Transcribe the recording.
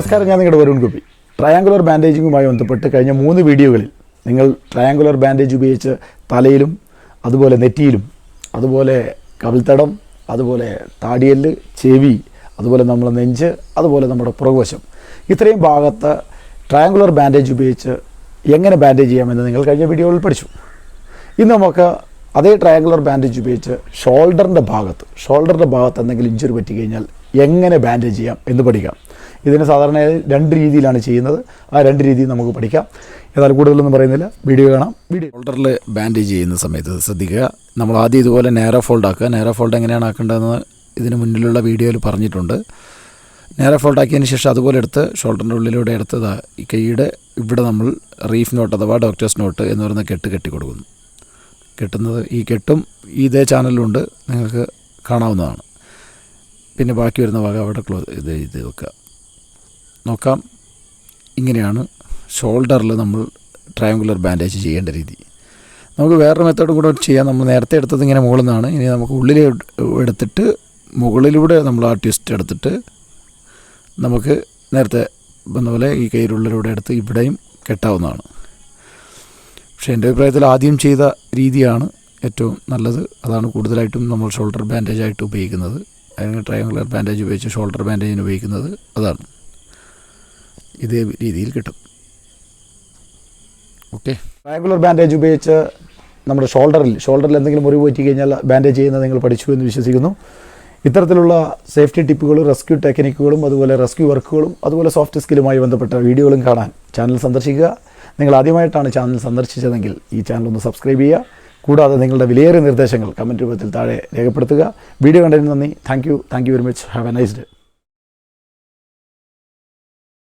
നമസ്കാരം, ഞാൻ നിങ്ങളുടെ വരുൺഗോപി. ട്രയാങ്കുലർ ബാൻഡേജിങ്ങുമായി ബന്ധപ്പെട്ട് കഴിഞ്ഞ 3 വീഡിയോകളിൽ നിങ്ങൾ ട്രയാങ്കുലർ ബാൻഡേജ് ഉപയോഗിച്ച് തലയിലും അതുപോലെ നെറ്റിയിലും അതുപോലെ കവിൾത്തടം അതുപോലെ താടിയെല്ല്, ചെവി, അതുപോലെ നമ്മുടെ നെഞ്ച്, അതുപോലെ നമ്മുടെ പുറകുവശം ഇത്രയും ഭാഗത്ത് ട്രയാങ്കുലർ ബാൻഡേജ് ഉപയോഗിച്ച് എങ്ങനെ ബാൻഡേജ് ചെയ്യാമെന്ന് നിങ്ങൾ കഴിഞ്ഞ വീഡിയോയിൽ പഠിച്ചു. ഇന്ന് നമുക്ക് അതേ ട്രയാങ്കുലർ ബാൻഡേജ് ഉപയോഗിച്ച് ഷോൾഡറിൻ്റെ ഭാഗത്ത് എന്തെങ്കിലും ഇഞ്ചുറി പറ്റിക്കഴിഞ്ഞാൽ എങ്ങനെ ബാൻഡേജ് ചെയ്യാം എന്ന് പഠിക്കാം. ഇതിന് സാധാരണ 2 രീതിയിലാണ് ചെയ്യുന്നത്. ആ 2 രീതി നമുക്ക് പഠിക്കാം. ഏതായാലും കൂടുതലൊന്നും പറയുന്നില്ല, വീഡിയോ കാണാം. ഷോൾഡറിൽ ബാൻഡേജ് ചെയ്യുന്ന സമയത്ത് ശ്രദ്ധിക്കുക, നമ്മൾ ആദ്യം ഇതുപോലെ നേരെ ഫോൾഡ് ആക്കുക. നേരെ ഫോൾഡ് എങ്ങനെയാണ് ആക്കേണ്ടതെന്ന് ഇതിന് മുന്നിലുള്ള വീഡിയോയിൽ പറഞ്ഞിട്ടുണ്ട്. നേരെ ഫോൾഡ് ആക്കിയതിന് ശേഷം അതുപോലെ എടുത്ത് ഷോൾഡറിൻ്റെ ഉള്ളിലൂടെ എടുത്തത് ഈ കൈയുടെ ഇവിടെ നമ്മൾ റീഫ് നോട്ട് അഥവാ ഡോക്ടേഴ്സ് നോട്ട് എന്ന് പറയുന്ന കെട്ടി കൊടുക്കുന്നു. കെട്ടുന്നത് ഈ കെട്ടും ഇതേ ചാനലിലുണ്ട്, നിങ്ങൾക്ക് കാണാവുന്നതാണ്. പിന്നെ ബാക്കി വരുന്ന ഭാഗം അവിടെ ഇത് വെക്കുക. നോക്കാം, ഇങ്ങനെയാണ് ഷോൾഡറിൽ നമ്മൾ ട്രയാങ്കുലർ ബാൻഡേജ് ചെയ്യേണ്ട രീതി. നമുക്ക് വേറൊരു മെത്തേഡും കൂടെ ചെയ്യാം. നമ്മൾ നേരത്തെ എടുത്തത് ഇങ്ങനെ മുകളിൽ നിന്നാണ്. ഇനി നമുക്ക് ഉള്ളിൽ എടുത്തിട്ട് മുകളിലൂടെ നമ്മൾ ആ ട്വിസ്റ്റ് എടുത്തിട്ട് നമുക്ക് നേരത്തെ വന്ന പോലെ ഈ കയ്യിലുള്ളിലൂടെ എടുത്ത് ഇവിടെയും കെട്ടാവുന്നതാണ്. പക്ഷേ എൻ്റെ അഭിപ്രായത്തിൽ ആദ്യം ചെയ്ത രീതിയാണ് ഏറ്റവും നല്ലത്. അതാണ് കൂടുതലായിട്ടും നമ്മൾ ഷോൾഡർ ബാൻഡേജായിട്ട് ഉപയോഗിക്കുന്നത്. അല്ലെങ്കിൽ ട്രയാങ്കുലർ ബാൻഡേജ് ഉപയോഗിച്ച് ഷോൾഡർ ബാൻഡേജിന് ഉപയോഗിക്കുന്നത് അതാണ്. ഇതേ രീതിയിൽ കിട്ടും. ഓക്കെ, ട്രയാങ്കുലർ ബാൻഡേജ് ഉപയോഗിച്ച് നമ്മുടെ ഷോൾഡറിൽ എന്തെങ്കിലും മുറിവ് പറ്റി കഴിഞ്ഞാൽ ബാൻഡേജ് ചെയ്യുന്നത് നിങ്ങൾ പഠിച്ചു എന്ന് വിശ്വസിക്കുന്നു. ഇത്തരത്തിലുള്ള സേഫ്റ്റി ടിപ്പുകളും റെസ്ക്യൂ ടെക്നിക്കുകളും അതുപോലെ റെസ്ക്യൂ വർക്കുകളും അതുപോലെ സോഫ്റ്റ് സ്കില്ലുമായി ബന്ധപ്പെട്ട വീഡിയോകളും കാണാൻ ചാനൽ സന്ദർശിക്കുക. നിങ്ങൾ ആദ്യമായിട്ടാണ് ചാനൽ സന്ദർശിച്ചതെങ്കിൽ ഈ ചാനൽ ഒന്ന് സബ്സ്ക്രൈബ് ചെയ്യുക. കൂടാതെ നിങ്ങളുടെ വിലയേറിയ നിർദ്ദേശങ്ങൾ കമൻറ്റ് രൂപത്തിൽ താഴെ രേഖപ്പെടുത്തുക. വീഡിയോ കണ്ടതിന് നന്ദി. Thank you very much. Have A nice day.